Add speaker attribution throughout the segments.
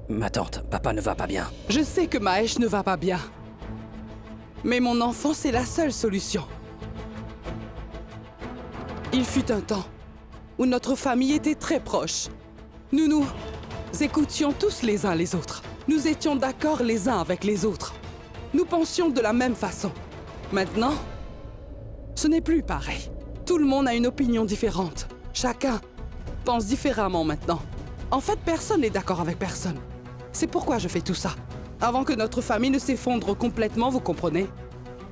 Speaker 1: Ma tante, papa ne va pas bien.
Speaker 2: Je sais que Mahesh ne va pas bien. Mais mon enfant, c'est la seule solution. Il fut un temps où notre famille était très proche. Nous écoutions tous les uns les autres. Nous étions d'accord les uns avec les autres. Nous pensions de la même façon. Maintenant, ce n'est plus pareil. Tout le monde a une opinion différente. Chacun pense différemment maintenant. En fait, personne n'est d'accord avec personne. C'est pourquoi je fais tout ça. Avant que notre famille ne s'effondre complètement, vous comprenez?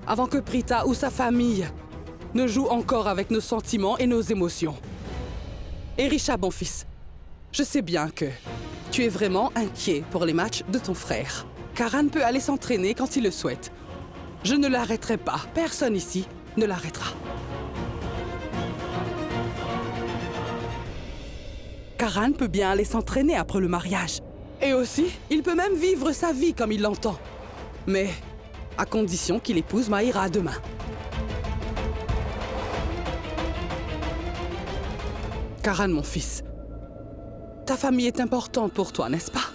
Speaker 2: Avant que Prita ou sa famille ne joue encore avec nos sentiments et nos émotions. Et Rishabh, mon fils, je sais bien que tu es vraiment inquiet pour les matchs de ton frère. Karan peut aller s'entraîner quand il le souhaite. Je ne l'arrêterai pas. Personne ici ne l'arrêtera. Karan peut bien aller s'entraîner après le mariage. Et aussi, il peut même vivre sa vie comme il l'entend. Mais à condition qu'il épouse Mahira demain. Karan, mon fils, ta famille est importante pour toi, n'est-ce pas?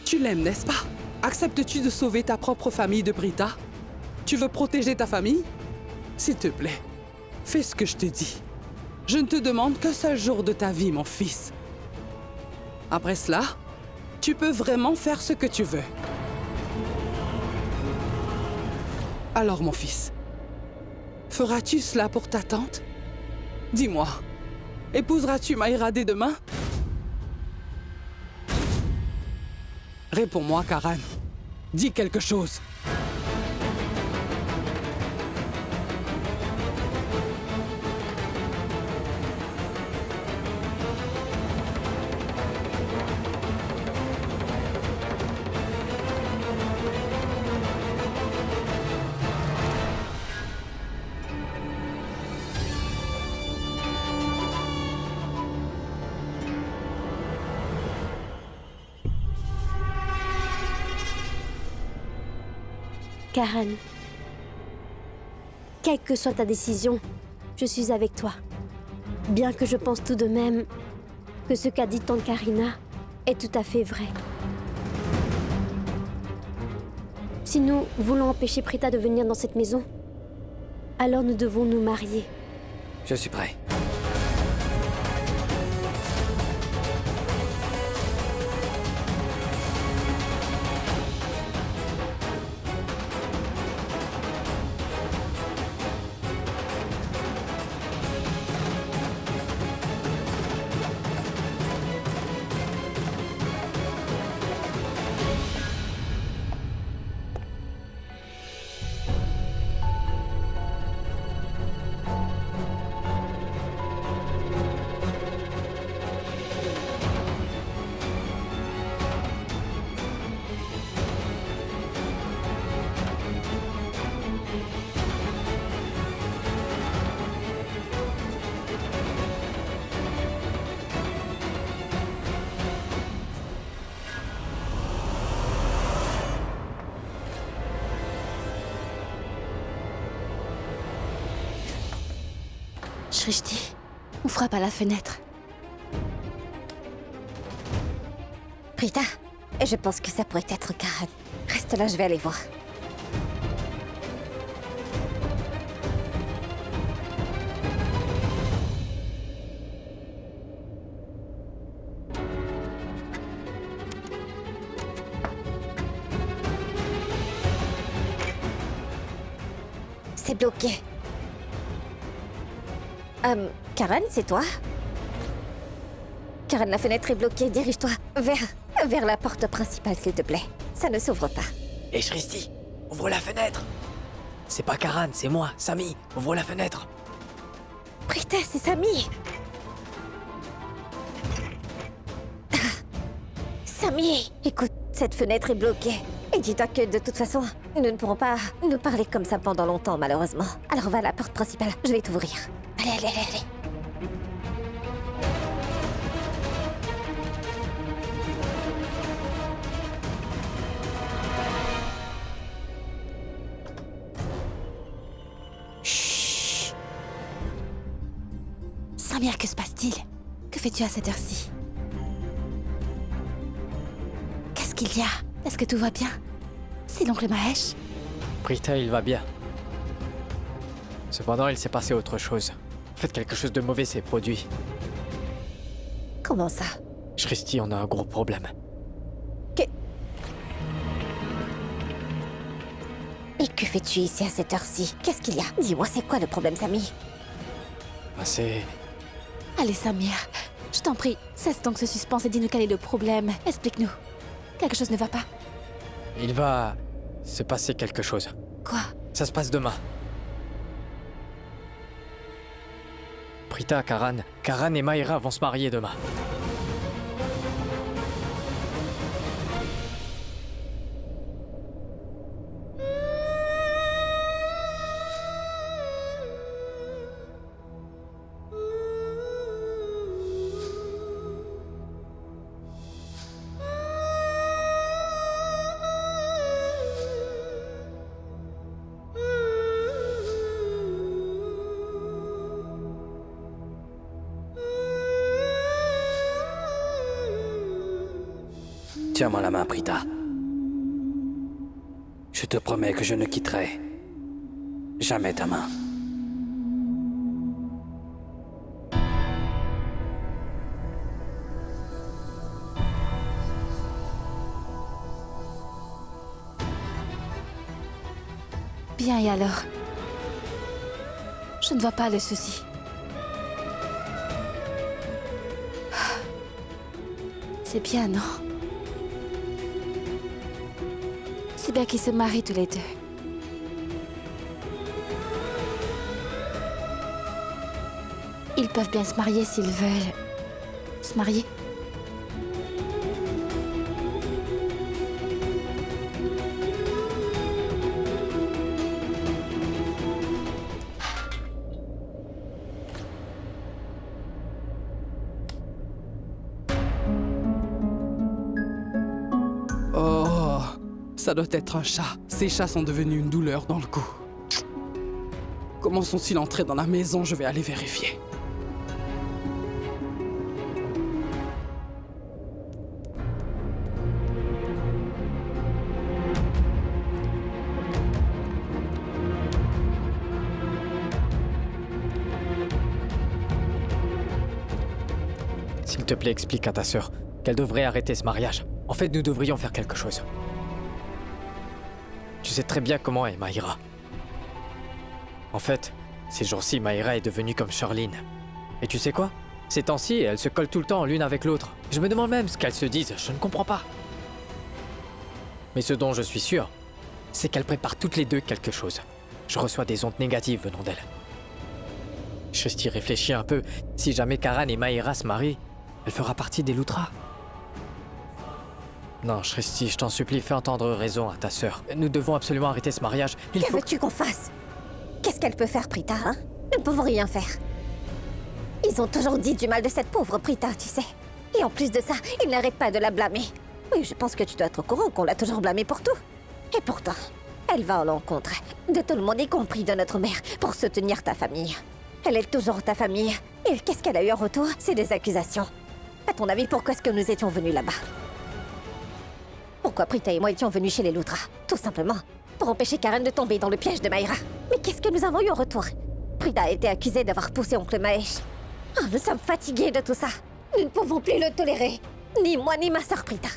Speaker 2: Tu l'aimes, n'est-ce pas? Acceptes-tu de sauver ta propre famille de Prita? Tu veux protéger ta famille? S'il te plaît, fais ce que je te dis. Je ne te demande qu'un seul jour de ta vie, mon fils. Après cela, tu peux vraiment faire ce que tu veux. Alors, mon fils, feras-tu cela pour ta tante? Dis-moi, épouseras-tu Mahira dès demain? Réponds-moi, Karan. Dis quelque chose.
Speaker 3: Karan, quelle que soit ta décision, je suis avec toi. Bien que je pense tout de même que ce qu'a dit tante Karina est tout à fait vrai. Si nous voulons empêcher Prita de venir dans cette maison, alors nous devons nous marier.
Speaker 1: Je suis prêt.
Speaker 3: Shrishti, on frappe à la fenêtre.
Speaker 4: Prita, je pense que ça pourrait être Karan. Reste là, je vais aller voir. C'est bloqué. Karan, c'est toi? Karan, la fenêtre est bloquée. Dirige-toi vers la porte principale, s'il te plaît. Ça ne s'ouvre pas.
Speaker 1: Et Shrishti, ouvre la fenêtre. C'est pas Karan, c'est moi, Sami. Ouvre la fenêtre.
Speaker 4: Prita, c'est Sami. Sami, écoute, cette fenêtre est bloquée. Et dis-toi que de toute façon, nous ne pourrons pas nous parler comme ça pendant longtemps, malheureusement. Alors va à la porte principale, je vais t'ouvrir. Allez, allez, allez, allez.
Speaker 3: Chut. Samir, que se passe-t-il? Que fais-tu à cette heure-ci?
Speaker 5: qu'il y a? Est-ce que tout va bien? C'est l'oncle Mahesh?
Speaker 1: Prita, il va bien. Cependant, il s'est passé autre chose. En fait, quelque chose de mauvais s'est produit.
Speaker 4: Comment ça?
Speaker 1: Shristi, on a un gros problème.
Speaker 4: Et que fais-tu ici à cette heure-ci? Qu'est-ce qu'il y a? Dis-moi, c'est quoi le problème, Samy?
Speaker 1: C'est...
Speaker 5: Allez, Samir, je t'en prie, cesse donc ce suspense et dis-nous quel est le problème. Explique-nous. Quelque chose ne va pas.
Speaker 1: Il va se passer quelque chose.
Speaker 5: Quoi?
Speaker 1: Ça se passe demain. Prita, Karan et Maïra vont se marier demain.
Speaker 6: Tiens-moi la main, Prita. Je te promets que je ne quitterai jamais ta main.
Speaker 5: Bien, et alors? Je ne vois pas le souci. C'est bien, non? C'est bien qu'ils se marient tous les deux. Ils peuvent bien se marier s'ils veulent. Se marier?
Speaker 2: Oh, ça doit être un chat. Ces chats sont devenus une douleur dans le cou. Comment sont-ils entrés dans la maison? Je vais aller vérifier.
Speaker 1: S'il te plaît, explique à ta sœur qu'elle devrait arrêter ce mariage. En fait, nous devrions faire quelque chose. Tu sais très bien comment est Maïra. En fait, ces jours-ci, Maïra est devenue comme Charline. Et tu sais quoi? Ces temps-ci, elles se collent tout le temps l'une avec l'autre. Je me demande même ce qu'elles se disent, je ne comprends pas. Mais ce dont je suis sûr, c'est qu'elles préparent toutes les deux quelque chose. Je reçois des ondes négatives venant d'elles. Shristi réfléchit un peu. Si jamais Karan et Maïra se marient, elle fera partie des Loutras. Non, Shristi, je t'en supplie, fais entendre raison à ta sœur. Nous devons absolument arrêter ce mariage. Il
Speaker 4: Que
Speaker 1: faut...
Speaker 4: veux-tu qu'on fasse? Qu'est-ce qu'elle peut faire, Prita, hein? Nous ne pouvons rien faire. Ils ont toujours dit du mal de cette pauvre Prita, tu sais. Et en plus de ça, ils n'arrêtent pas de la blâmer. Oui, je pense que tu dois être au courant qu'on l'a toujours blâmée pour tout. Et pourtant, elle va à l'encontre de tout le monde, y compris de notre mère, pour soutenir ta famille. Elle est toujours ta famille. Et qu'est-ce qu'elle a eu en retour? C'est des accusations. À ton avis, pourquoi est-ce que nous étions venus là-bas? Pourquoi Prita et moi étions venus chez les Loutras? Tout simplement pour empêcher Karen de tomber dans le piège de Maïra. Mais qu'est-ce que nous avons eu en retour? Prita a été accusée d'avoir poussé oncle Mahesh. Oh, nous sommes fatigués de tout ça. Nous ne pouvons plus le tolérer. Ni moi, ni ma sœur Prita.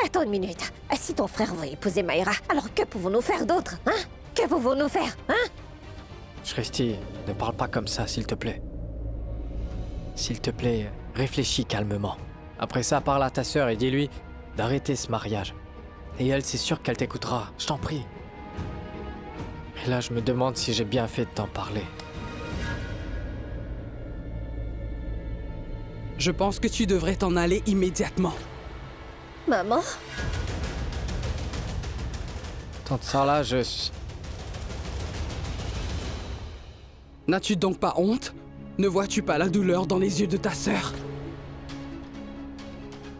Speaker 4: Attends une minute. Si ton frère veut épouser Maïra, alors que pouvons-nous faire d'autre, hein? Que pouvons-nous faire, hein?
Speaker 1: Shristi, ne parle pas comme ça, s'il te plaît. S'il te plaît, réfléchis calmement. Après ça, parle à ta sœur et dis-lui d'arrêter ce mariage. Et elle, c'est sûr qu'elle t'écoutera, je t'en prie. Et là, je me demande si j'ai bien fait de t'en parler.
Speaker 2: Je pense que tu devrais t'en aller immédiatement.
Speaker 4: Maman?
Speaker 1: Tante Sarla,
Speaker 2: N'as-tu donc pas honte? Ne vois-tu pas la douleur dans les yeux de ta sœur?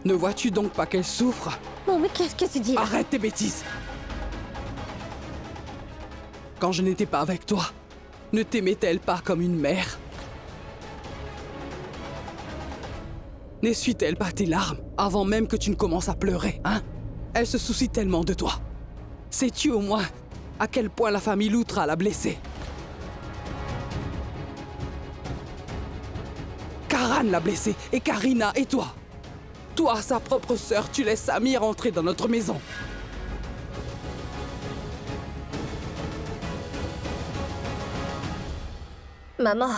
Speaker 2: Ne vois-tu donc pas qu'elle souffre?
Speaker 4: Non, mais qu'est-ce que tu dis là?
Speaker 2: Arrête tes bêtises! Quand je n'étais pas avec toi, ne t'aimait-elle pas comme une mère? N'essuie-t-elle pas tes larmes avant même que tu ne commences à pleurer, hein? Elle se soucie tellement de toi. Sais-tu au moins à quel point la famille Loutra l'a blessée? Karan l'a blessée, et Karina, et toi. Toi, sa propre sœur, tu laisses Samir entrer dans notre maison.
Speaker 4: Maman,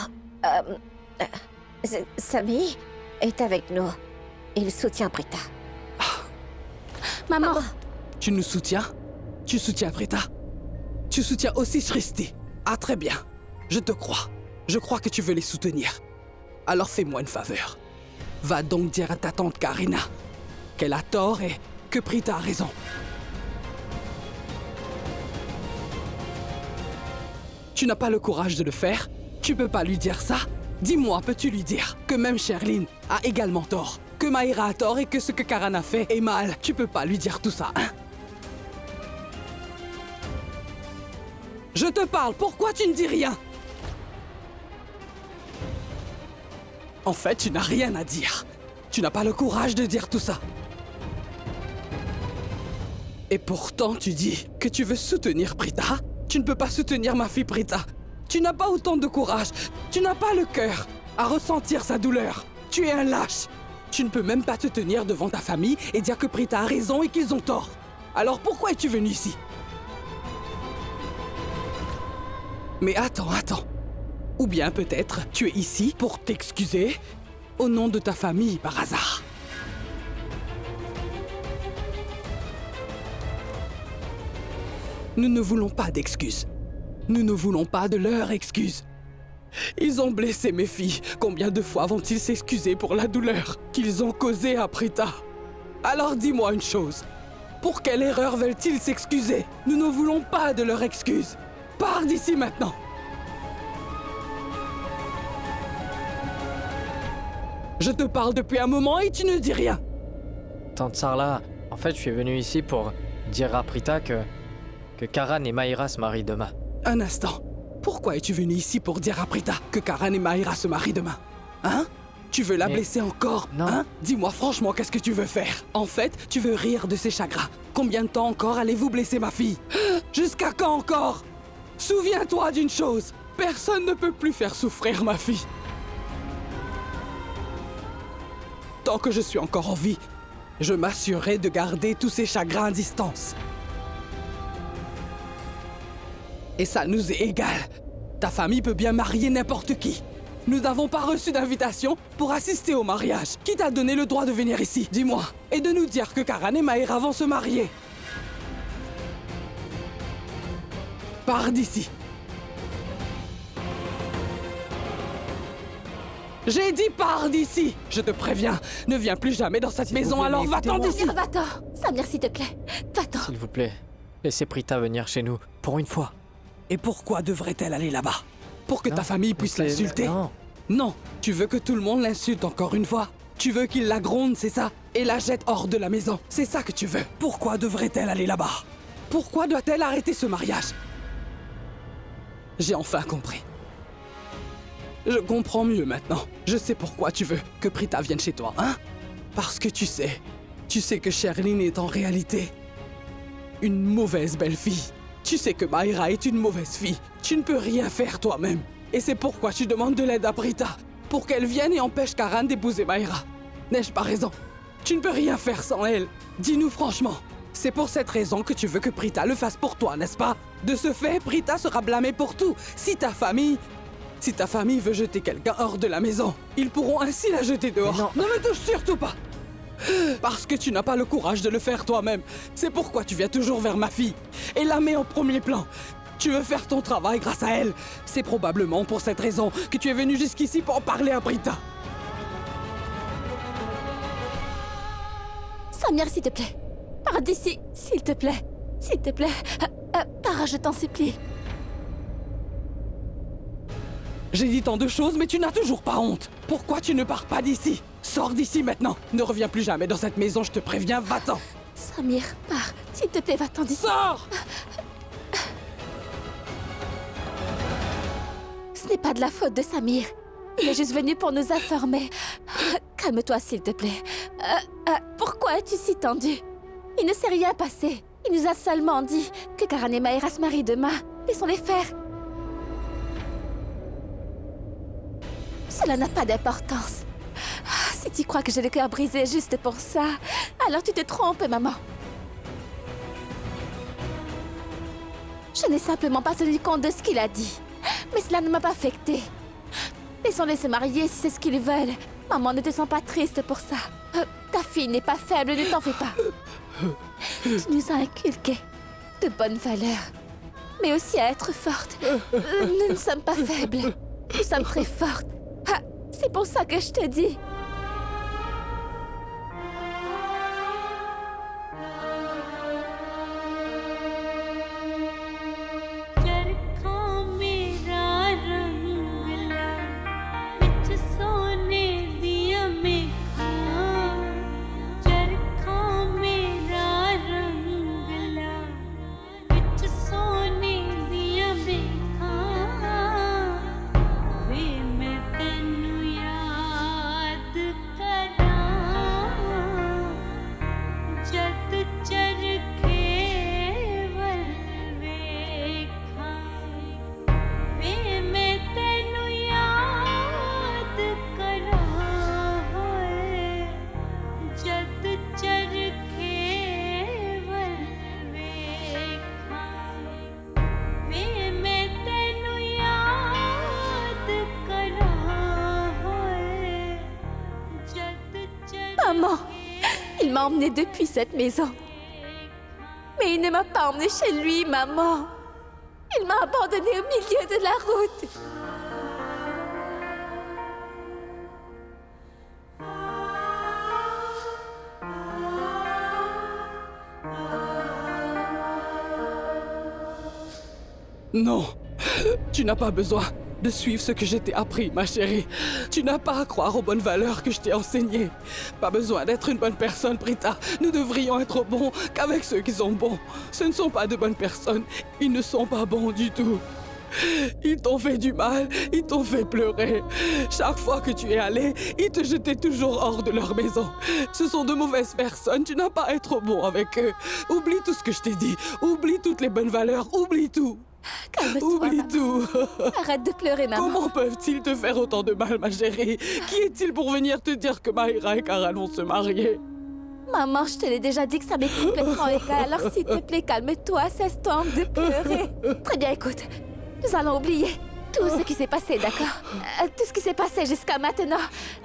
Speaker 4: Sami est avec nous. Il soutient Prita.
Speaker 5: Maman,
Speaker 2: Tu nous soutiens? Tu soutiens Prita? Tu soutiens aussi Shrishti? Ah, très bien. Je te crois. Je crois que tu veux les soutenir. Alors fais-moi une faveur. Va donc dire à ta tante Karina qu'elle a tort et que Prita a raison. Tu n'as pas le courage de le faire? Tu peux pas lui dire ça? Dis-moi, peux-tu lui dire que même Sherlyn a également tort? Que Maïra a tort et que ce que Karan a fait est mal? Tu peux pas lui dire tout ça, hein? Je te parle, pourquoi tu ne dis rien? En fait, tu n'as rien à dire. Tu n'as pas le courage de dire tout ça. Et pourtant, tu dis que tu veux soutenir Prita? Tu ne peux pas soutenir ma fille Prita. Tu n'as pas autant de courage. Tu n'as pas le cœur à ressentir sa douleur. Tu es un lâche. Tu ne peux même pas te tenir devant ta famille et dire que Prita a raison et qu'ils ont tort. Alors pourquoi es-tu venu ici? Mais attends. Ou bien peut-être tu es ici pour t'excuser au nom de ta famille par hasard. Nous ne voulons pas d'excuses. Nous ne voulons pas de leurs excuses. Ils ont blessé mes filles. Combien de fois vont-ils s'excuser pour la douleur qu'ils ont causée à Prita? Alors dis-moi une chose. Pour quelle erreur veulent-ils s'excuser? Nous ne voulons pas de leurs excuses. Pars d'ici maintenant. Je te parle depuis un moment et tu ne dis rien.
Speaker 1: Tante Sarla, en fait, je suis venu ici pour dire à Prita que Karan et Maïra se marient demain.
Speaker 2: Un instant. Pourquoi es-tu venu ici pour dire à Prita que Karan et Maïra se marient demain? Hein? Tu veux la blesser encore?
Speaker 1: Non.
Speaker 2: Hein? Dis-moi franchement, qu'est-ce que tu veux faire? En fait, tu veux rire de ses chagrins. Combien de temps encore allez-vous blesser ma fille? Jusqu'à quand encore? Souviens-toi d'une chose. Personne ne peut plus faire souffrir ma fille. Tant que je suis encore en vie, je m'assurerai de garder tous ces chagrins à distance. Et ça nous est égal. Ta famille peut bien marier n'importe qui. Nous n'avons pas reçu d'invitation pour assister au mariage. Qui t'a donné le droit de venir ici? Dis-moi. Et de nous dire que Karan et Maïra vont se marier. Pars d'ici. J'ai dit pars d'ici. Je te préviens, ne viens plus jamais dans cette maison,
Speaker 1: plaît,
Speaker 2: alors
Speaker 1: mais
Speaker 2: va-t'en d'ici.
Speaker 5: va-t'en. Samir, s'il te plaît, va-t'en.
Speaker 1: S'il vous plaît, laissez Prita venir chez nous, pour une fois.
Speaker 2: Et pourquoi devrait-elle aller là-bas? Pour que ta famille puisse
Speaker 1: c'est-
Speaker 2: l'insulter?
Speaker 1: Non.
Speaker 2: Non, tu veux que tout le monde l'insulte encore une fois? Tu veux qu'il la gronde, c'est ça? Et la jette hors de la maison, c'est ça que tu veux? Pourquoi devrait-elle aller là-bas? Pourquoi doit-elle arrêter ce mariage? J'ai enfin compris. Je comprends mieux maintenant. Je sais pourquoi tu veux que Prita vienne chez toi, hein? Parce que tu sais que Sherlyn est en réalité une mauvaise belle-fille. Tu sais que Maïra est une mauvaise fille. Tu ne peux rien faire toi-même. Et c'est pourquoi tu demandes de l'aide à Prita, pour qu'elle vienne et empêche Karan d'épouser Maïra. N'ai-je pas raison? Tu ne peux rien faire sans elle. Dis-nous franchement. C'est pour cette raison que tu veux que Prita le fasse pour toi, n'est-ce pas? De ce fait, Prita sera blâmée pour tout. Si ta famille veut jeter quelqu'un hors de la maison, ils pourront ainsi la jeter dehors.
Speaker 1: Mais non.
Speaker 2: Ne me touche surtout pas. Parce que tu n'as pas le courage de le faire toi-même. C'est pourquoi tu viens toujours vers ma fille et la mets en premier plan. Tu veux faire ton travail grâce à elle. C'est probablement pour cette raison que tu es venu jusqu'ici pour en parler à Prita.
Speaker 5: Samir, s'il te plaît. Pars d'ici, s'il te plaît. S'il te plaît. Pars, je t'en supplie.
Speaker 2: J'ai dit tant de choses, mais tu n'as toujours pas honte. Pourquoi tu ne pars pas d'ici? Sors d'ici maintenant. Ne reviens plus jamais dans cette maison, je te préviens, va-t'en.
Speaker 5: Samir, pars. S'il te plaît, va-t'en d'ici.
Speaker 2: Sors!
Speaker 5: Ce n'est pas de la faute de Samir. Il est juste venu pour nous informer. Calme-toi, s'il te plaît. Pourquoi es-tu si tendu? Il ne s'est rien passé. Il nous a seulement dit que Karan et Maïra se marient demain. Laissons-les faire. Cela n'a pas d'importance. Si tu crois que j'ai le cœur brisé juste pour ça, alors tu te trompes, maman. Je n'ai simplement pas tenu compte de ce qu'il a dit. Mais cela ne m'a pas affectée. Laissons-les se marier si c'est ce qu'ils veulent. Maman, ne te sens pas triste pour ça. Ta fille n'est pas faible, ne t'en fais pas. Tu nous as inculqué de bonnes valeurs, mais aussi à être forte. Nous ne sommes pas faibles. Nous sommes très fortes. Ah, c'est pour ça que je te dis. Maman, il m'a emmenée depuis cette maison. Mais il ne m'a pas emmenée chez lui, maman. Il m'a abandonnée au milieu de la route.
Speaker 2: Non, tu n'as pas besoin de suivre ce que je t'ai appris, ma chérie. Tu n'as pas à croire aux bonnes valeurs que je t'ai enseignées. Pas besoin d'être une bonne personne, Prita. Nous devrions être bons qu'avec ceux qui sont bons. Ce ne sont pas de bonnes personnes. Ils ne sont pas bons du tout. Ils t'ont fait du mal, ils t'ont fait pleurer. Chaque fois que tu es allé, ils te jetaient toujours hors de leur maison. Ce sont de mauvaises personnes, tu n'as pas à être bon avec eux. Oublie tout ce que je t'ai dit, oublie toutes les bonnes valeurs, oublie tout.
Speaker 5: Calme-toi,
Speaker 2: Oublie
Speaker 5: maman.
Speaker 2: tout.
Speaker 5: Arrête de pleurer, maman.
Speaker 2: Comment peuvent-ils te faire autant de mal, ma chérie? Qui est-il pour venir te dire que Maïra et Karan vont se marier?
Speaker 5: Maman, je te l'ai déjà dit que ça m'est complètement égal. Alors s'il te plaît, calme-toi, cesse-toi de pleurer. Très bien, écoute. Nous allons oublier tout ce qui s'est passé, d'accord? Tout ce qui s'est passé jusqu'à maintenant.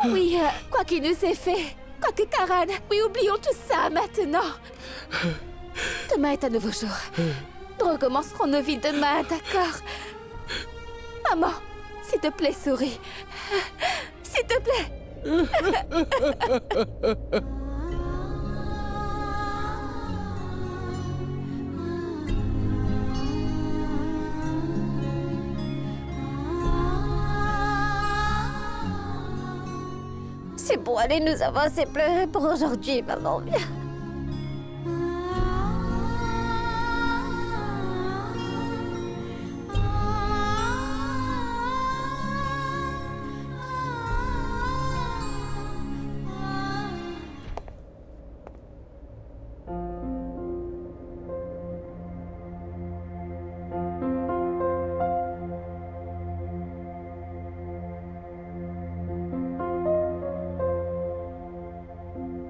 Speaker 5: Oui, quoi qu'il nous ait fait. Quoi que Karan. Oui, oublions tout ça maintenant. Demain est un nouveau jour. Nous recommencerons nos vies demain, d'accord? Maman, s'il te plaît, souris. S'il te plaît.
Speaker 4: C'est bon, allez, nous avons assez pleuré pour aujourd'hui, maman. Viens.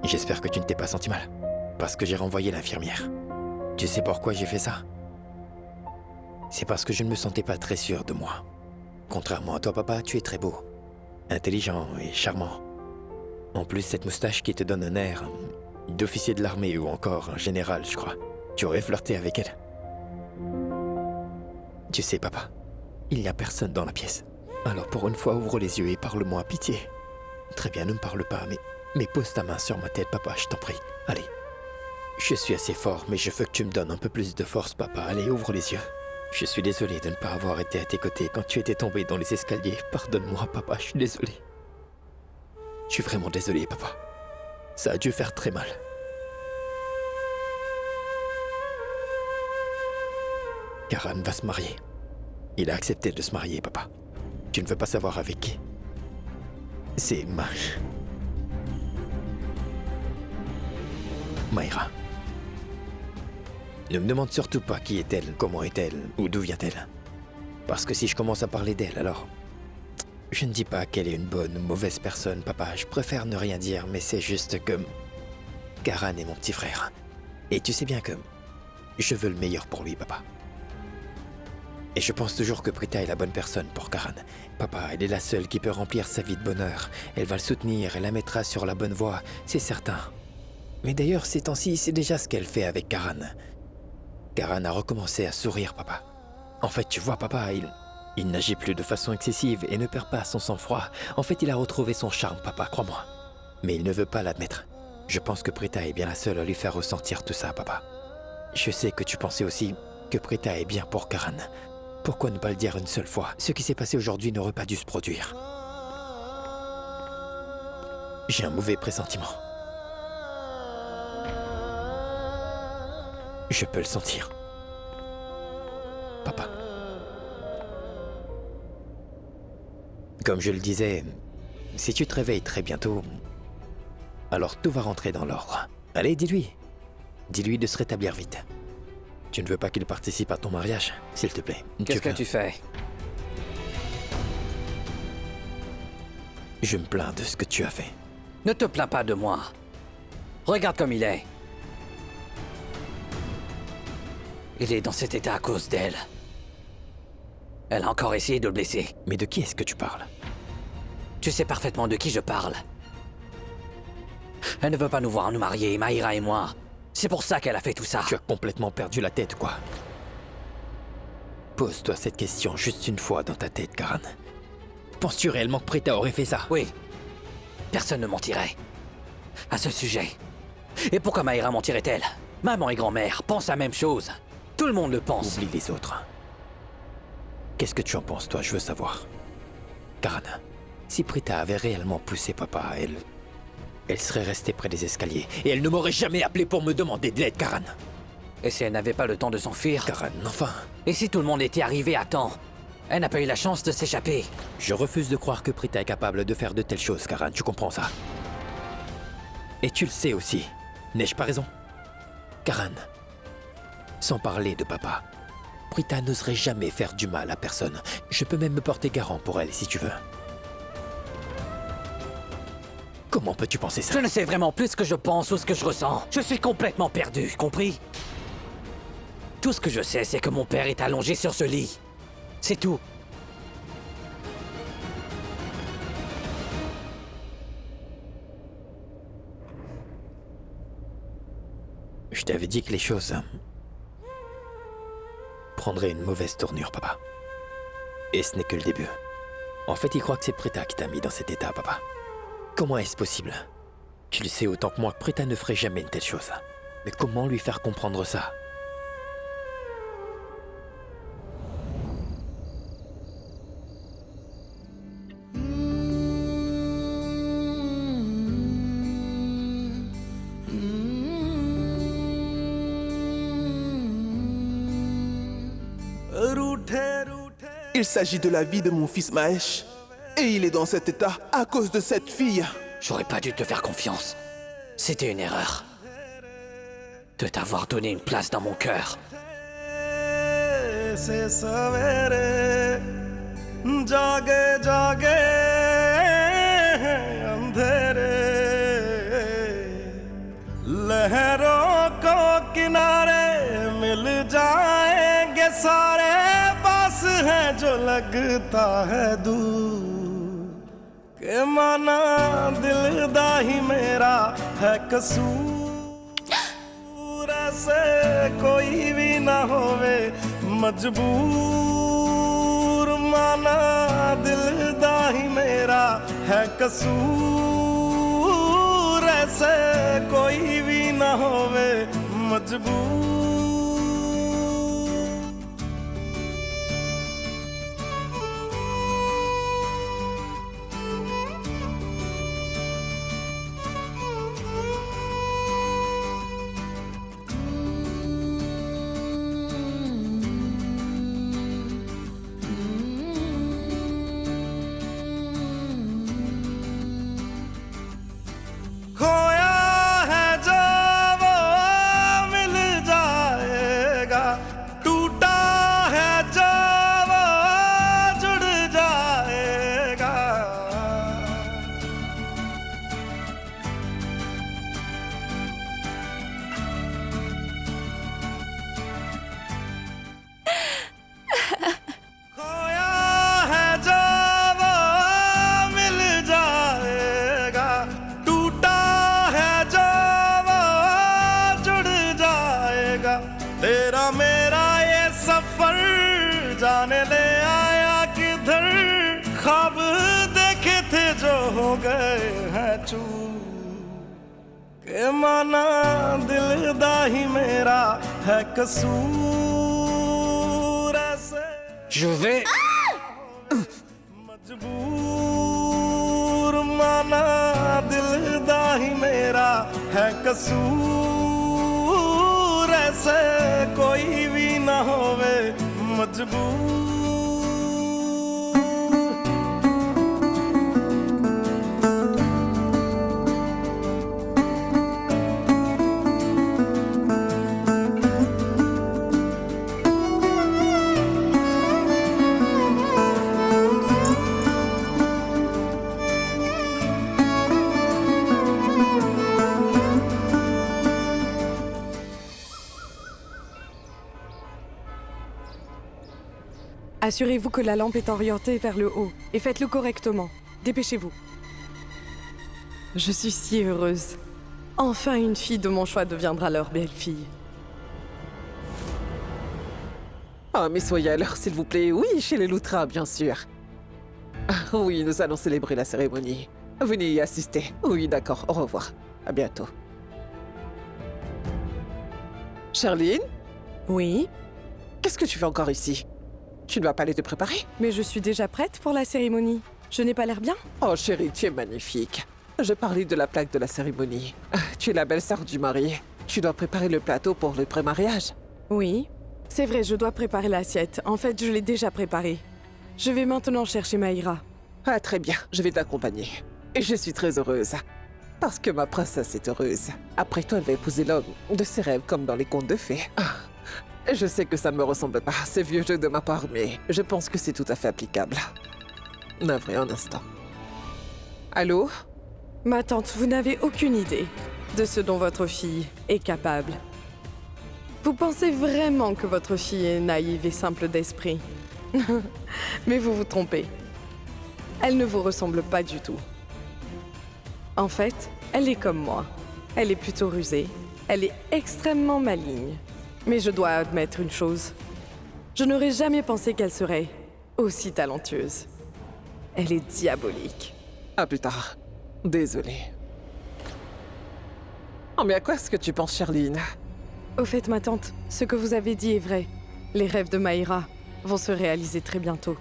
Speaker 7: J'espère que tu ne t'es pas senti mal. Parce que j'ai renvoyé l'infirmière. Tu sais pourquoi j'ai fait ça? C'est parce que je ne me sentais pas très sûr de moi. Contrairement à toi, papa, tu es très beau. Intelligent et charmant. En plus, cette moustache qui te donne un air d'officier de l'armée ou encore un général, je crois. Tu aurais flirté avec elle. Tu sais, papa, il n'y a personne dans la pièce. Alors pour une fois, ouvre les yeux et parle-moi à pitié. Très bien, ne me parle pas, mais pose ta main sur ma tête, papa, je t'en prie. Allez. Je suis assez fort, mais je veux que tu me donnes un peu plus de force, papa. Allez, ouvre les yeux. Je suis désolé de ne pas avoir été à tes côtés quand tu étais tombé dans les escaliers. Pardonne-moi, papa, je suis désolé. Je suis vraiment désolé, papa. Ça a dû faire très mal. Karan va se marier. Il a accepté de se marier, papa. Tu ne veux pas savoir avec qui? C'est Maïra. Ne me demande surtout pas qui est-elle, comment est-elle, ou d'où vient-elle. Parce que si je commence à parler d'elle, alors... Je ne dis pas qu'elle est une bonne ou mauvaise personne, papa. Je préfère ne rien dire, mais c'est juste que... Karan est mon petit frère. Et tu sais bien que... Je veux le meilleur pour lui, papa. Et je pense toujours que Prita est la bonne personne pour Karan. Papa, elle est la seule qui peut remplir sa vie de bonheur. Elle va le soutenir, elle la mettra sur la bonne voie, c'est certain. Mais d'ailleurs, ces temps-ci, c'est déjà ce qu'elle fait avec Karan. Karan a recommencé à sourire, papa. En fait, tu vois, papa, il n'agit plus de façon excessive et ne perd pas son sang-froid. En fait, il a retrouvé son charme, papa, crois-moi. Mais il ne veut pas l'admettre. Je pense que Prita est bien la seule à lui faire ressentir tout ça, papa. Je sais que tu pensais aussi que Prita est bien pour Karan. Pourquoi ne pas le dire une seule fois? Ce qui s'est passé aujourd'hui n'aurait pas dû se produire. J'ai un mauvais pressentiment. Je peux le sentir. Papa. Comme je le disais, si tu te réveilles très bientôt, alors tout va rentrer dans l'ordre. Allez, dis-lui. Dis-lui de se rétablir vite. Tu ne veux pas qu'il participe à ton mariage, s'il te plaît.
Speaker 6: Qu'est-ce que tu fais?
Speaker 7: Je me plains de ce que tu as fait.
Speaker 6: Ne te plains pas de moi. Regarde comme il est. Il est dans cet état à cause d'elle. Elle a encore essayé de le blesser.
Speaker 7: Mais de qui est-ce que tu parles?
Speaker 6: Tu sais parfaitement de qui je parle. Elle ne veut pas nous voir nous marier, Maïra et moi. C'est pour ça qu'elle a fait tout ça.
Speaker 7: Tu as complètement perdu la tête, quoi. Pose-toi cette question juste une fois dans ta tête, Karan. Penses-tu réellement que Prita aurait fait ça?
Speaker 6: Oui. Personne ne mentirait. À ce sujet. Et pourquoi Maïra mentirait-elle? Maman et grand-mère pensent la même chose. Tout le monde le pense.
Speaker 7: Oublie les autres. Qu'est-ce que tu en penses, toi? Je veux savoir. Karan, si Prita avait réellement poussé papa, elle serait restée près des escaliers. Et elle ne m'aurait jamais appelé pour me demander de l'aide, Karan.
Speaker 6: Et si elle n'avait pas le temps de s'enfuir?
Speaker 7: Karan, enfin.
Speaker 6: Et si tout le monde était arrivé à temps? Elle n'a pas eu la chance de s'échapper.
Speaker 7: Je refuse de croire que Prita est capable de faire de telles choses, Karan. Tu comprends ça? Et tu le sais aussi. N'ai-je pas raison? Karan, sans parler de papa, Prita n'oserait jamais faire du mal à personne. Je peux même me porter garant pour elle, si tu veux. Comment peux-tu penser ça?
Speaker 6: Je ne sais vraiment plus ce que je pense ou ce que je ressens. Je suis complètement perdu, compris? Tout ce que je sais, c'est que mon père est allongé sur ce lit. C'est tout.
Speaker 7: Je t'avais dit que les choses prendraient une mauvaise tournure, papa. Et ce n'est que le début. En fait, il croit que c'est Prita qui t'a mis dans cet état, papa. Comment est-ce possible? Tu le sais autant que moi que Prita ne ferait jamais une telle chose. Mais comment lui faire comprendre ça?
Speaker 8: Il s'agit de la vie de mon fils Mahesh. Et il est dans cet état à cause de cette fille.
Speaker 6: J'aurais pas dû te faire confiance. C'était une erreur. De t'avoir donné une place dans mon cœur.
Speaker 9: लहरों को किनारे मिल जाएंगे सारे पास है जो लगता है दूर के माना दिलदा ही मेरा है कसूर ऐसे कोई भी ना होवे मजबूर माना दिलदा ही मेरा है कसूर ऐसे कोई भी ना होवे मजबूर खोया है जो वो मिल जाए जो हो गए हैं चूर के माना दिल दा ही मेरा है कसूर ऐसे
Speaker 6: Je vais...
Speaker 9: मजबूर माना दिल दा ही मेरा है कसूर ऐसे कोई भी ना होवे मजबूर
Speaker 10: Assurez-vous que la lampe est orientée vers le haut et faites-le correctement. Dépêchez-vous. Je suis si heureuse. Enfin, une fille de mon choix deviendra leur belle-fille.
Speaker 11: Ah, mais soyez à l'heure, s'il vous plaît. Oui, chez les Loutra, bien sûr. Ah, oui, nous allons célébrer la cérémonie. Venez y assister. Oui, d'accord, au revoir. À bientôt. Charline,
Speaker 10: Oui,
Speaker 11: qu'est-ce que tu fais encore ici? Tu ne vas pas aller te préparer?
Speaker 10: mais je suis déjà prête pour la cérémonie. Je n'ai pas l'air bien?
Speaker 11: Oh chérie, tu es magnifique. Je parlais de la plaque de la cérémonie. Ah, tu es la belle-sœur du marié. Tu dois préparer le plateau pour le pré-mariage.
Speaker 10: Oui. C'est vrai, je dois préparer l'assiette. En fait, je l'ai déjà préparée. Je vais maintenant chercher Maïra.
Speaker 11: Ah, très bien, je vais t'accompagner. Et je suis très heureuse. Parce que ma princesse est heureuse. Après toi, elle va épouser l'homme de ses rêves comme dans les contes de fées. Ah, je sais que ça ne me ressemble pas, c'est vieux jeu de ma part, mais je pense que c'est tout à fait applicable. Navré un instant. Allô?
Speaker 10: Ma tante, vous n'avez aucune idée de ce dont votre fille est capable. Vous pensez vraiment que votre fille est naïve et simple d'esprit. Mais vous vous trompez. Elle ne vous ressemble pas du tout. En fait, elle est comme moi. Elle est plutôt rusée. Elle est extrêmement maligne. Mais je dois admettre une chose. Je n'aurais jamais pensé qu'elle serait aussi talentueuse. Elle est diabolique.
Speaker 11: À plus tard. Désolé. Oh, mais à quoi est-ce que tu penses, Charline?
Speaker 10: Au fait, ma tante, ce que vous avez dit est vrai. Les rêves de Maïra vont se réaliser très bientôt.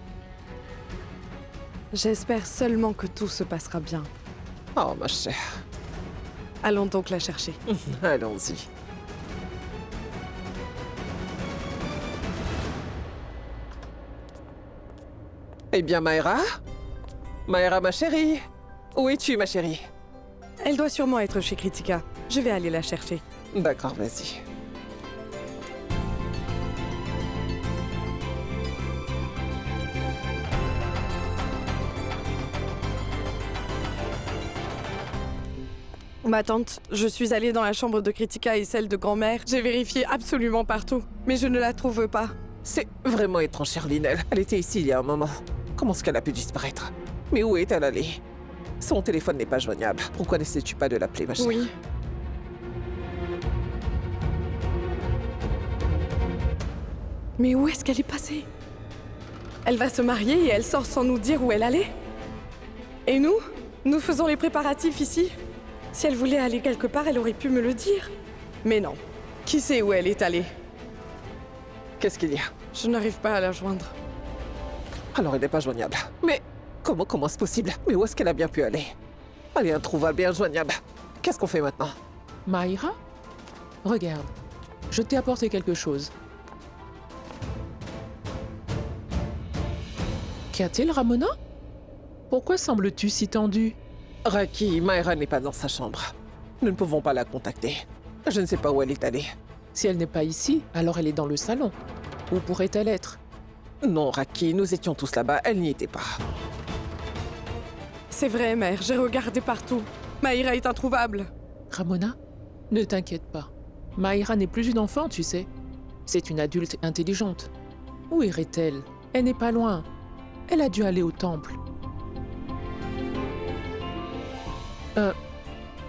Speaker 10: J'espère seulement que tout se passera bien.
Speaker 11: Oh, ma chère.
Speaker 10: Allons donc la chercher.
Speaker 11: Allons-y. Eh bien, Maïra? Maïra, ma chérie? Où es-tu, ma chérie?
Speaker 10: Elle doit sûrement être chez Kritika. Je vais aller la chercher.
Speaker 11: D'accord, vas-y.
Speaker 10: Ma tante, je suis allée dans la chambre de Kritika et celle de grand-mère. J'ai vérifié absolument partout, mais je ne la trouve pas.
Speaker 11: C'est vraiment étrange, Charline. Elle était ici il y a un moment. Comment est-ce qu'elle a pu disparaître? Mais où est-elle allée? Son téléphone n'est pas joignable. Pourquoi n'essaies-tu pas de l'appeler, ma chère?
Speaker 10: Oui. Mais où est-ce qu'elle est passée? Elle va se marier et elle sort sans nous dire où elle allait? Et nous? Nous faisons les préparatifs ici? Si elle voulait aller quelque part, elle aurait pu me le dire. Mais non. Qui sait où elle est allée?
Speaker 11: Qu'est-ce qu'il y a?
Speaker 10: Je n'arrive pas à la joindre.
Speaker 11: Alors elle n'est pas joignable. Mais comment c'est possible? Mais où est-ce qu'elle a bien pu aller? Elle est introuvable et injoignable. Qu'est-ce qu'on fait maintenant?
Speaker 12: Maïra? Regarde, je t'ai apporté quelque chose. Qu'y a-t-il, Ramona? Pourquoi sembles-tu si tendue?
Speaker 11: Raki, Maïra n'est pas dans sa chambre. Nous ne pouvons pas la contacter. Je ne sais pas où elle est allée.
Speaker 12: Si elle n'est pas ici, alors elle est dans le salon. Où pourrait-elle être?
Speaker 11: Non, Raki, nous étions tous là-bas, elle n'y était pas.
Speaker 10: C'est vrai, mère, j'ai regardé partout. Maïra est introuvable.
Speaker 12: Ramona, ne t'inquiète pas. Maïra n'est plus une enfant, tu sais. C'est une adulte intelligente. Où irait-elle? Elle n'est pas loin. Elle a dû aller au temple.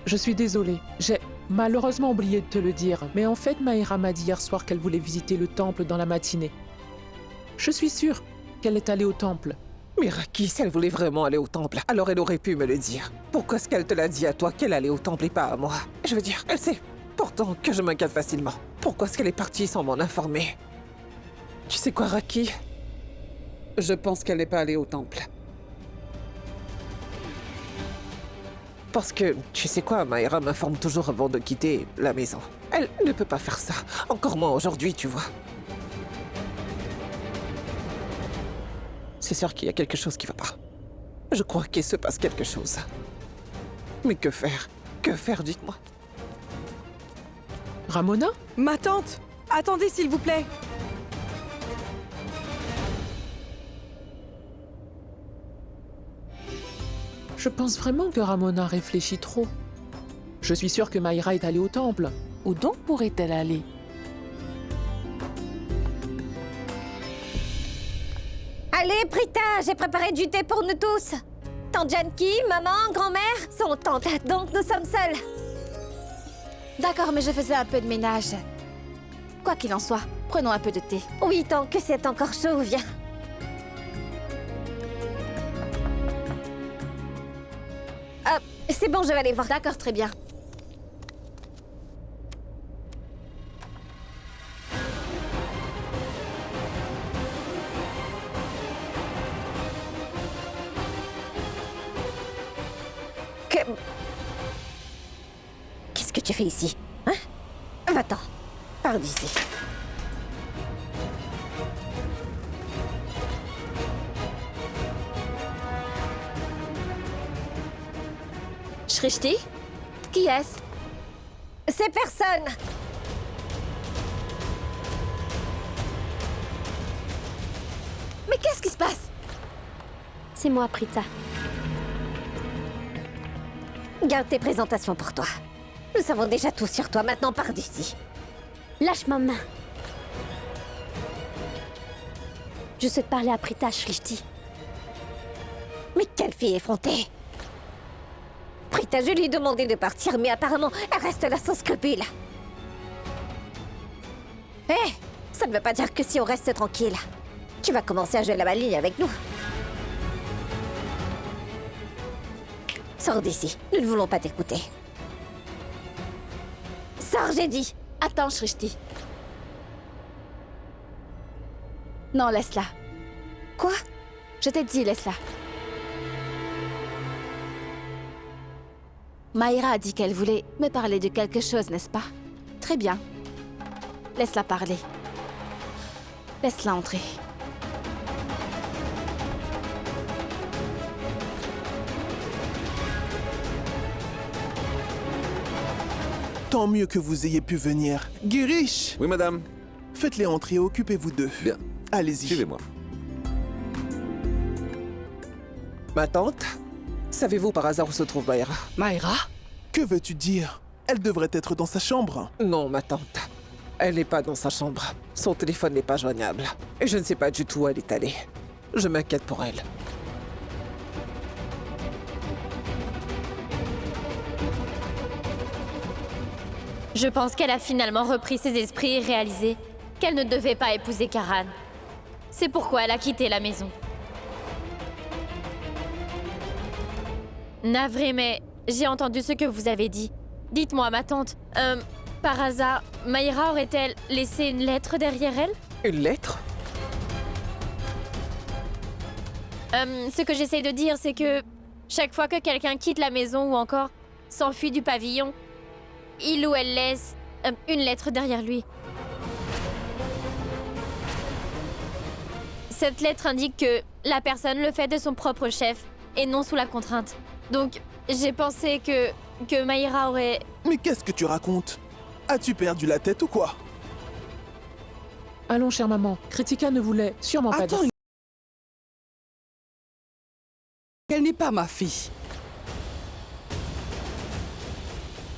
Speaker 12: Je suis désolée. J'ai malheureusement oublié de te le dire, mais en fait, Maïra m'a dit hier soir qu'elle voulait visiter le temple dans la matinée. Je suis sûre qu'elle est allée au temple.
Speaker 11: Mais Raki, si elle voulait vraiment aller au temple, alors elle aurait pu me le dire. Pourquoi est-ce qu'elle te l'a dit à toi qu'elle allait au temple et pas à moi? Je veux dire, elle sait pourtant que je m'inquiète facilement. Pourquoi est-ce qu'elle est partie sans m'en informer? Tu sais quoi, Raki?
Speaker 2: Je pense qu'elle n'est pas allée au temple.
Speaker 11: Parce que, tu sais quoi, Mayra m'informe toujours avant de quitter la maison. Elle ne peut pas faire ça. Encore moins aujourd'hui, tu vois. C'est sûr qu'il y a quelque chose qui va pas. Je crois qu'il se passe quelque chose. Mais que faire? Que faire, dites-moi?
Speaker 12: Ramona?
Speaker 10: Ma tante! Attendez, s'il vous plaît!
Speaker 12: Je pense vraiment que Ramona réfléchit trop. Je suis sûre que Mayra est allée au temple. Où donc pourrait-elle aller?
Speaker 4: Allez, Prita, j'ai préparé du thé pour nous tous. Tante Janki, maman, grand-mère sont tantes, donc nous sommes seuls.
Speaker 5: D'accord, mais je faisais un peu de ménage. Quoi qu'il en soit, prenons un peu de thé.
Speaker 4: Oui, tant que c'est encore chaud, viens. C'est bon, je vais aller voir.
Speaker 5: D'accord, très bien.
Speaker 4: Qu'est-ce que tu fais ici? Hein? Va-t'en. Pars d'ici.
Speaker 5: Shrishti? Qui est-ce?
Speaker 4: C'est personne.
Speaker 5: Mais qu'est-ce qui se passe?
Speaker 3: C'est moi, Prita.
Speaker 4: Garde tes présentations pour toi. Nous savons déjà tout sur toi, maintenant pars d'ici.
Speaker 3: Lâche ma main. Je souhaite parler à Prita Shrishti.
Speaker 4: Mais quelle fille effrontée! Prita, je lui ai demandé de partir, mais apparemment, elle reste là sans scrupule. Hé, ça ne veut pas dire que si on reste tranquille, tu vas commencer à jouer la maligne avec nous. Sors d'ici, nous ne voulons pas t'écouter. Sors, j'ai dit.
Speaker 5: Attends, Shrishti. Non, laisse-la.
Speaker 4: Quoi?
Speaker 5: Je t'ai dit, laisse-la. Mayra a dit qu'elle voulait me parler de quelque chose, n'est-ce pas? Très bien. Laisse-la parler. Laisse-la entrer.
Speaker 8: Tant mieux que vous ayez pu venir. Girish!
Speaker 13: Oui, madame.
Speaker 8: Faites-les entrer, occupez-vous d'eux.
Speaker 13: Bien.
Speaker 8: Allez-y.
Speaker 13: Suivez-moi.
Speaker 11: Ma tante? Savez-vous par hasard où se trouve Mayra?
Speaker 2: Mayra?
Speaker 8: Que veux-tu dire? Elle devrait être dans sa chambre.
Speaker 11: Non, ma tante. Elle n'est pas dans sa chambre. Son téléphone n'est pas joignable. Et je ne sais pas du tout où elle est allée. Je m'inquiète pour elle.
Speaker 14: Je pense qu'elle a finalement repris ses esprits et réalisé qu'elle ne devait pas épouser Karan. C'est pourquoi elle a quitté la maison. Navré, mais j'ai entendu ce que vous avez dit. Dites-moi, ma tante, par hasard, Mayra aurait-elle laissé une lettre derrière elle?
Speaker 11: Une lettre?
Speaker 14: Ce que j'essaye de dire, c'est que chaque fois que quelqu'un quitte la maison ou encore s'enfuit du pavillon, il ou elle laisse une lettre derrière lui. Cette lettre indique que la personne le fait de son propre chef et non sous la contrainte. Donc, j'ai pensé que Mayra aurait...
Speaker 8: Mais qu'est-ce que tu racontes? As-tu perdu la tête ou quoi?
Speaker 12: Allons, chère maman. Kritika ne voulait sûrement pas dire...
Speaker 2: Elle n'est pas ma fille.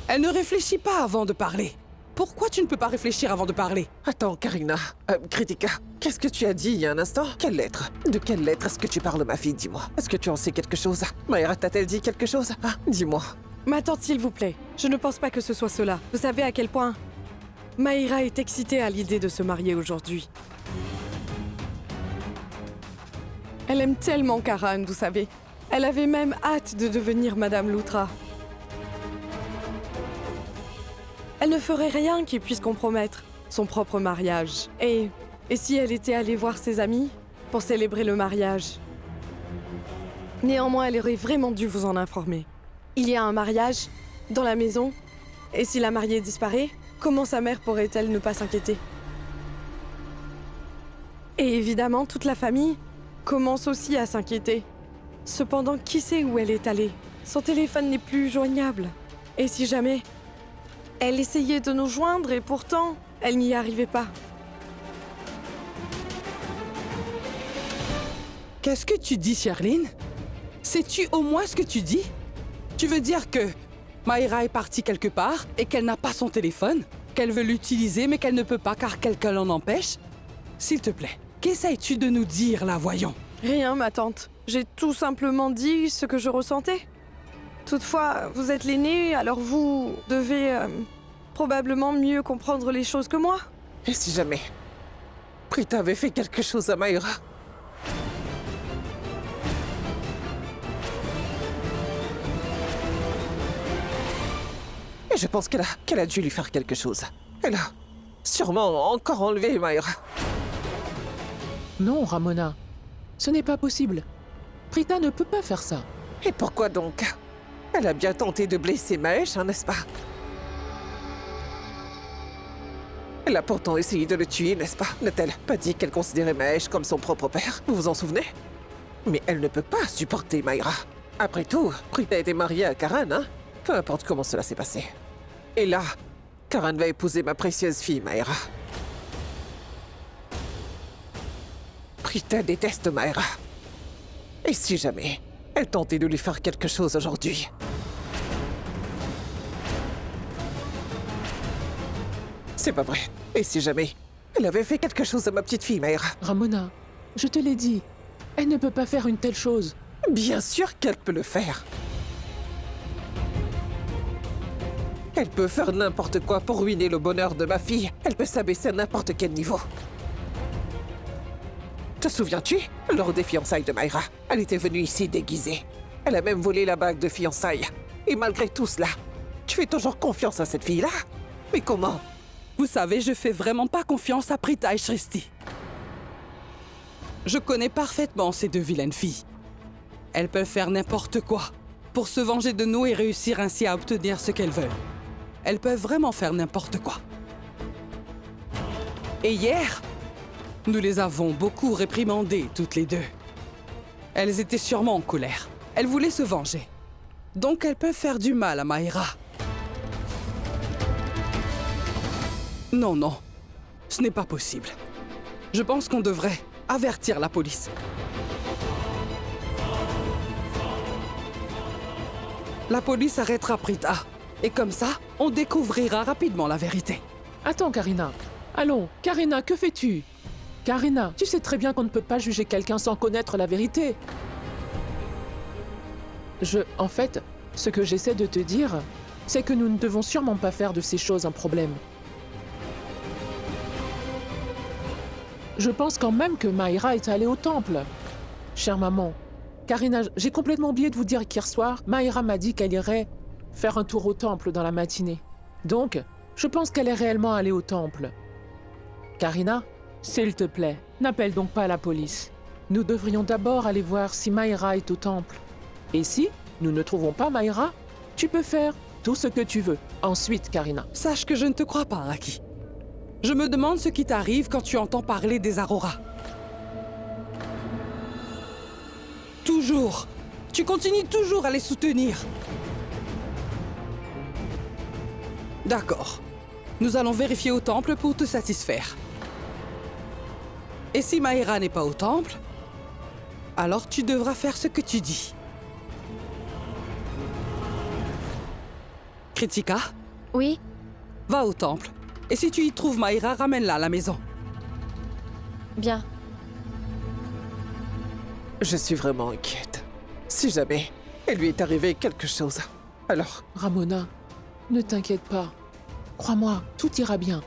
Speaker 2: Elle ne réfléchit pas avant de parler. Pourquoi tu ne peux pas réfléchir avant de parler?
Speaker 11: Attends, Karina. Kritika, qu'est-ce que tu as dit il y a un instant? Quelle lettre? De quelle lettre est-ce que tu parles, ma fille? Dis-moi. Est-ce que tu en sais quelque chose? Mayra t'a-t-elle dit quelque chose? Ah, dis-moi.
Speaker 10: Ma tante, s'il vous plaît. Je ne pense pas que ce soit cela. Vous savez à quel point Mayra est excitée à l'idée de se marier aujourd'hui. Elle aime tellement Karan, vous savez. Elle avait même hâte de devenir Madame Loutra. Elle ne ferait rien qui puisse compromettre son propre mariage. Et si elle était allée voir ses amis pour célébrer le mariage? Néanmoins, elle aurait vraiment dû vous en informer. Il y a un mariage dans la maison, et si la mariée disparaît, comment sa mère pourrait-elle ne pas s'inquiéter? Et évidemment, toute la famille commence aussi à s'inquiéter. Cependant, qui sait où elle est allée? Son téléphone n'est plus joignable. Et si jamais elle essayait de nous joindre et pourtant, elle n'y arrivait pas.
Speaker 2: Qu'est-ce que tu dis, Charline? Sais-tu au moins ce que tu dis? Tu veux dire que Mayra est partie quelque part et qu'elle n'a pas son téléphone? Qu'elle veut l'utiliser mais qu'elle ne peut pas car quelqu'un l'en empêche? S'il te plaît, qu'essayes-tu de nous dire là, voyons?
Speaker 10: Rien, ma tante. J'ai tout simplement dit ce que je ressentais. Toutefois, vous êtes l'aînée, alors vous devez probablement mieux comprendre les choses que moi.
Speaker 11: Et si jamais Prita avait fait quelque chose à Mayra? Et je pense qu'elle a dû lui faire quelque chose. Elle a sûrement encore enlevé Mayra.
Speaker 12: Non, Ramona. Ce n'est pas possible. Prita ne peut pas faire ça.
Speaker 11: Et pourquoi donc? Elle a bien tenté de blesser Mahesh, hein, n'est-ce pas? Elle a pourtant essayé de le tuer, n'est-ce pas? N'a-t-elle pas dit qu'elle considérait Mahesh comme son propre père? Vous vous en souvenez? Mais elle ne peut pas supporter Mayra. Après tout, Prita était mariée à Karan, hein? Peu importe comment cela s'est passé. Et là, Karan va épouser ma précieuse fille, Mayra. Prita déteste Mayra. Et si jamais elle tentait de lui faire quelque chose aujourd'hui? C'est pas vrai. Et si jamais elle avait fait quelque chose à ma petite fille, Mayra?
Speaker 12: Ramona, je te l'ai dit. Elle ne peut pas faire une telle chose.
Speaker 11: Bien sûr qu'elle peut le faire. Elle peut faire n'importe quoi pour ruiner le bonheur de ma fille. Elle peut s'abaisser à n'importe quel niveau. Te souviens-tu? Lors des fiançailles de Mayra, elle était venue ici déguisée. Elle a même volé la bague de fiançailles. Et malgré tout cela, tu fais toujours confiance à cette fille-là? Mais comment?
Speaker 2: Vous savez, je fais vraiment pas confiance à Prita et Shrishti. Je connais parfaitement ces deux vilaines filles. Elles peuvent faire n'importe quoi pour se venger de nous et réussir ainsi à obtenir ce qu'elles veulent. Elles peuvent vraiment faire n'importe quoi. Et hier, nous les avons beaucoup réprimandées toutes les deux. Elles étaient sûrement en colère. Elles voulaient se venger. Donc elles peuvent faire du mal à Mayra. Non, non. Ce n'est pas possible. Je pense qu'on devrait avertir la police. La police arrêtera Prita. Et comme ça, on découvrira rapidement la vérité.
Speaker 12: Attends, Karina. Allons, Karina, que fais-tu? Karina, tu sais très bien qu'on ne peut pas juger quelqu'un sans connaître la vérité. En fait, ce que j'essaie de te dire, c'est que nous ne devons sûrement pas faire de ces choses un problème. Je pense quand même que Mayra est allée au temple. Chère maman, Karina, j'ai complètement oublié de vous dire qu'hier soir, Mayra m'a dit qu'elle irait faire un tour au temple dans la matinée. Donc, je pense qu'elle est réellement allée au temple. Karina, s'il te plaît, n'appelle donc pas la police. Nous devrions d'abord aller voir si Mayra est au temple. Et si nous ne trouvons pas Mayra, tu peux faire tout ce que tu veux. Ensuite, Karina.
Speaker 2: Sache que je ne te crois pas, Raki. Je me demande ce qui t'arrive quand tu entends parler des Aurora. Toujours. Tu continues toujours à les soutenir. D'accord. Nous allons vérifier au temple pour te satisfaire. Et si Mayra n'est pas au temple, alors tu devras faire ce que tu dis. Kritika?
Speaker 14: Oui?
Speaker 2: Va au temple. Et si tu y trouves Mayra, ramène-la à la maison.
Speaker 14: Bien.
Speaker 11: Je suis vraiment inquiète. Si jamais il lui est arrivé quelque chose, alors...
Speaker 12: Ramona, ne t'inquiète pas. Crois-moi, tout ira bien.